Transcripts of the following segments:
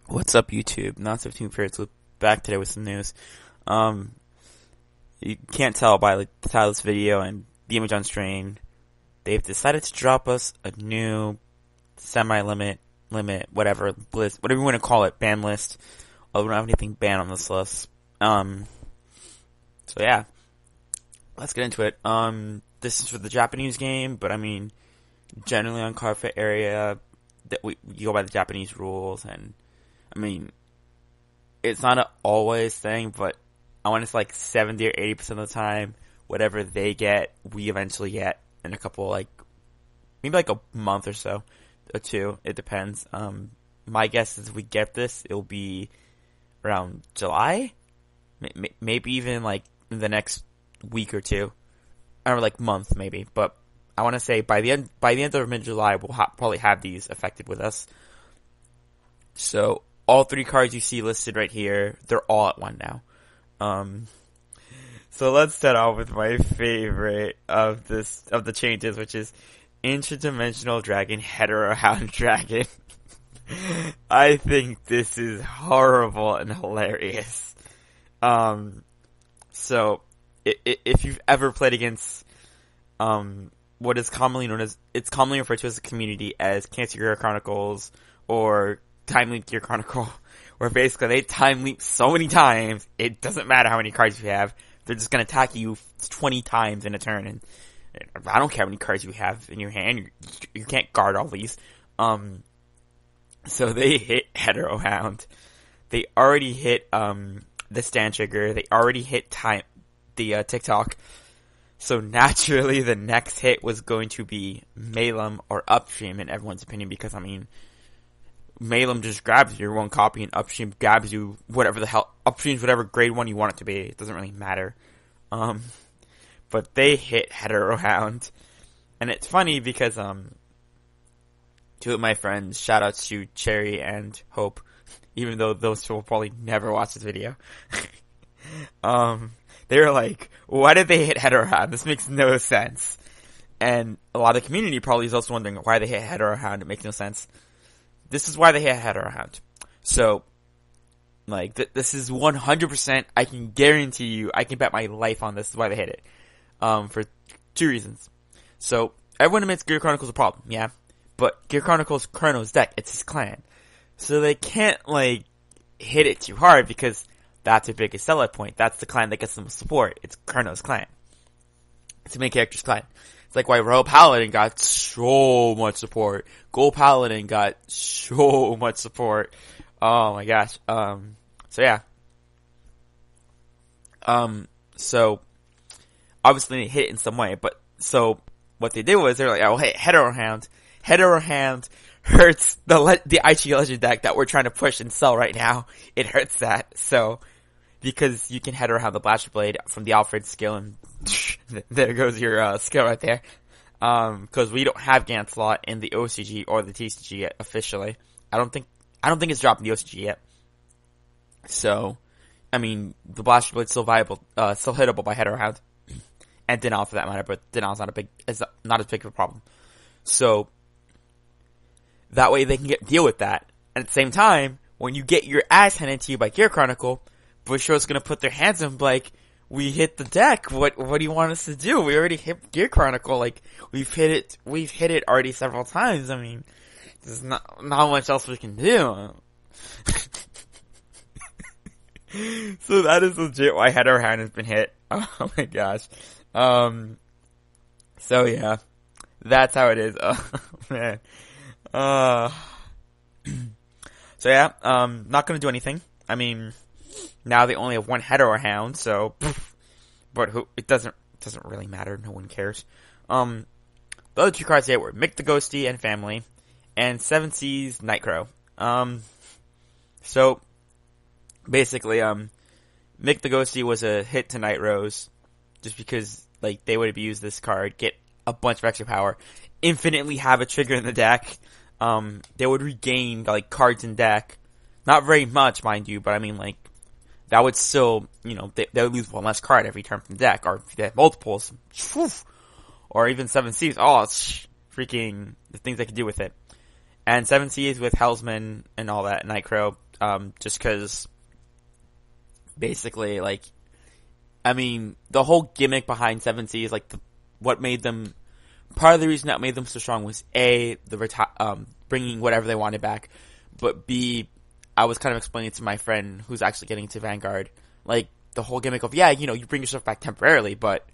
What's up, YouTube? Not 15 Periods back today with some news. Um, you can't tell by the title of this video and the image on screen. They've decided to drop us a new semi-limit, whatever list, whatever you want to call it, ban list. We don't have anything banned on this list. So yeah, let's get into it. This is for the Japanese game, but I mean, generally on Card Fit area, that we go by the Japanese rules, and I mean, it's not an always thing, but I want to say like 70 or 80% of the time, whatever they get, we eventually get in a couple, maybe like a month or so, or two, it depends. My guess is if we get this, it'll be around July, maybe even like in the next week or two, or like month maybe, but I want to say by the end of mid-July, we'll probably have these affected with us. So all three cards you see listed right here, they're all at one now. So let's start off with my favorite of the changes, which is Interdimensional Dragon, Hetero-Hound Dragon. I think this is horrible and hilarious. So if you've ever played against, what is commonly known as, it's commonly referred to as the community as Cancer Gear Chronicles or Time Leap Gear Chronicle, where basically they time leap so many times, it doesn't matter how many cards you have, they're just gonna attack you 20 times in a turn, and I don't care how many cards you have in your hand, you can't guard all these. So they hit Hetero Hound. They already hit, the Stand Trigger, they already hit the TikTok. So naturally, the next hit was going to be Malum or Upstream in everyone's opinion, because I mean, Malum just grabs your one copy and Upstream grabs you whatever the hell, Upstream's whatever grade 1 you want it to be. It doesn't really matter. But they hit Hetero Hound. And it's funny because, two of my friends, shout outs to Cherry and Hope, even though those two will probably never watch this video. They were like, why did they hit Hetero Hound? This makes no sense. And a lot of the community probably is also wondering why they hit Hetero Hound. It makes no sense. This is why they hit Hetero Hound. So, this is 100%, I can guarantee you, I can bet my life on this is why they hit it. For two reasons. So, everyone admits Gear Chronicle's a problem, yeah? But Gear Chronicle's Chrono's deck, it's his clan. So they can't, hit it too hard because that's their biggest sellout point. That's the clan that gets the most support. It's Chrono's clan. It's the main character's clan. It's like why Royal Paladin got so much support. Gold Paladin got so much support. Oh my gosh. So yeah. So obviously they hit it in some way, but so what they did was they're like, oh hey, Hetero Hound. Hetero Hound hurts the IG Legend deck that we're trying to push and sell right now. It hurts that. So because you can Hetero Hound the Blaster Blade from the Alfred skill, and there goes your skill right there. Because we don't have Ganslot in the OCG or the TCG yet officially. I don't think it's dropped in the OCG yet. So, I mean, the Blaster Blade's still viable, still hittable by Hetero Hound, and Dinal for that matter. But Dinal's not as big of a problem. So that way they can deal with that. And at the same time, when you get your ass handed to you by Gear Chronicle, Bushiroad's gonna put their hands in like, we hit the deck. What do you want us to do? We already hit Gear Chronicle. We've hit it already several times. I mean, there's not much else we can do. So that is legit why Hetero Hound has been hit. Oh my gosh. So yeah, that's how it is. Oh man. So yeah, not gonna do anything. I mean, now they only have one Hetero Hound, so, but it doesn't really matter. No one cares. The other two cards there were Mick the Ghosty and Family, and Seven Seas Nightcrow. So, basically, Mick the Ghosty was a hit to Night Rose, just because, they would abuse this card, get a bunch of extra power, infinitely have a trigger in the deck. They would regain, cards in deck. Not very much, mind you, but I mean, that would still, they would lose one less card every turn from the deck, or if they have multiples, or even Seven Seas. Oh, it's freaking the things they could do with it. and 7 Seas with Hellsman and all that, Nightcrow, just cause, basically, like, I mean, the whole gimmick behind 7 Seas, like, what made them, part of the reason that made them so strong was A, bringing whatever they wanted back, but B, I was kind of explaining to my friend who's actually getting to Vanguard, like, the whole gimmick of, yeah, you bring yourself back temporarily, but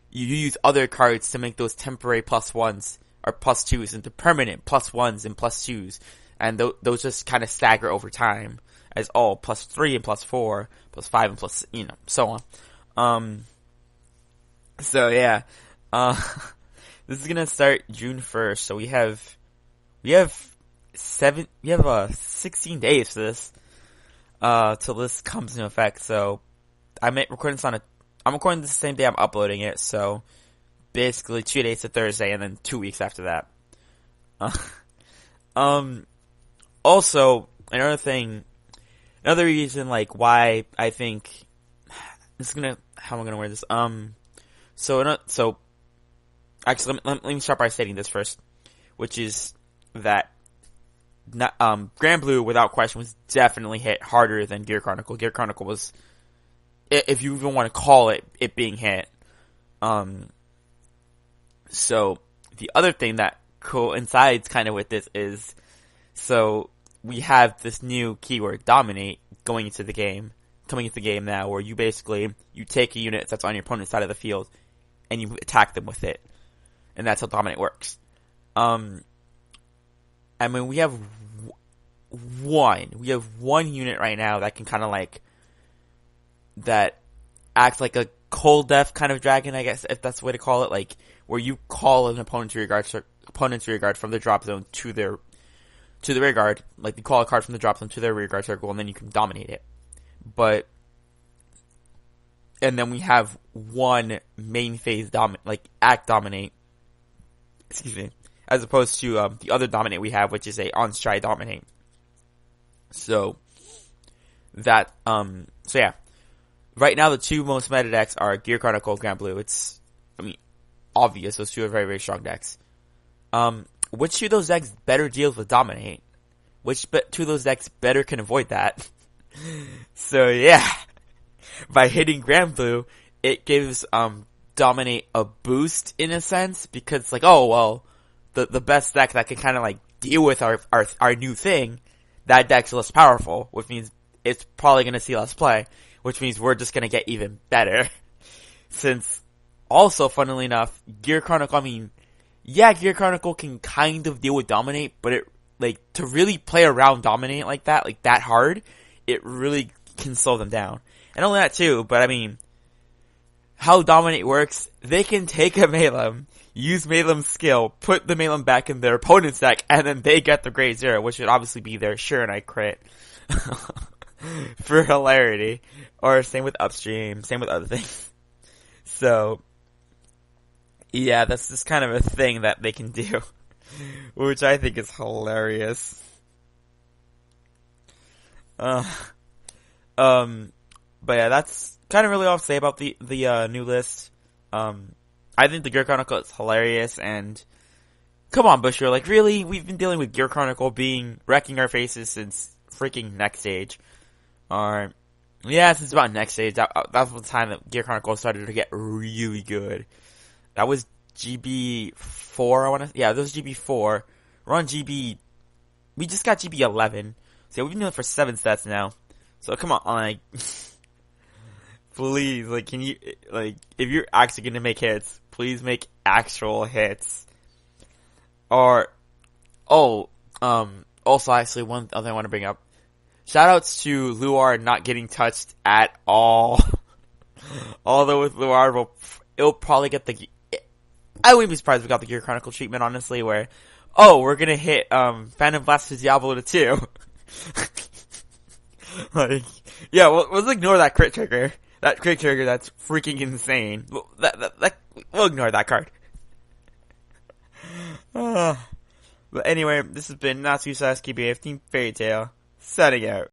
you use other cards to make those temporary +1s or +2s into permanent +1s and +2s, and those just kind of stagger over time as +3 and +4, +5 and plus, so on. So yeah, this is gonna start June 1st, so we have 16 days for this, till this comes into effect, so I'm recording this the same day I'm uploading it, so basically 2 days to Thursday, and then 2 weeks after that. Also, another reason, like, why I think, how am I gonna word this? So, actually, let me start by stating this first, which is that, Grand Blue, without question, was definitely hit harder than Gear Chronicle. Gear Chronicle was, if you even want to call it being hit. So, the other thing that coincides kind of with this is, so, we have this new keyword, Dominate, coming into the game now, where you take a unit that's on your opponent's side of the field, and you attack them with it. And that's how Dominate works. I mean, we have one unit right now that can kind of like, that acts like a cold death kind of dragon, I guess, if that's the way to call it, like, where you call an opponent to your guard from the drop zone to the rear guard, like, you call a card from the drop zone to their rear guard circle, and then you can dominate it. And then we have one main phase act dominate, as opposed to, the other dominate we have, which is a on-stride dominate. So, so yeah. Right now, the two most meta decks are Gear Chronicle and Grand Blue. It's, obvious. Those two are very, very strong decks. Which two of those decks better deals with Dominate? Which two of those decks better can avoid that? So, yeah. By hitting Grand Blue, it gives, Dominate a boost, in a sense, because it's like, oh, well, the best deck that can kind of, like, deal with our new thing, that deck's less powerful, which means it's probably gonna see less play, which means we're just gonna get even better. Since, also, funnily enough, Gear Chronicle, Gear Chronicle can kind of deal with Dominate, but it, like, to really play around Dominate like that hard, it really can slow them down. And only that too, but how Dominate works, they can take a Malem, use Malem's skill, put the Malem back in their opponent's deck, and then they get the grade 0, which would obviously be their Sure and I crit. For hilarity. Or same with Upstream, same with other things. So, yeah, that's just kind of a thing that they can do. Which I think is hilarious. But yeah, that's kind of really all to say about the new list. I think the Gear Chronicle is hilarious, and come on, Bushiroad, like, really? We've been dealing with Gear Chronicle wrecking our faces since freaking Next Stage. Since about Next Stage. That was the time that Gear Chronicle started to get really good. That was GB4, that was GB4. We're on we just got GB11. So we've been doing it for 7 sets now. So come on, like, please, like, can you, like, if you're actually gonna make hits, please make actual hits. Also, actually, one other thing I want to bring up. Shoutouts to Luar not getting touched at all. Although with Luar, it'll probably get I wouldn't be surprised if we got the Gear Chronicle treatment, honestly, where, we're gonna hit, Phantom Blast to Diablo to 2. Like, yeah, let's ignore that crit trigger. That crit trigger, that's freaking insane. We'll ignore that card. But anyway, this has been Natsu Sasuke BF Team Fairy Tail, setting out.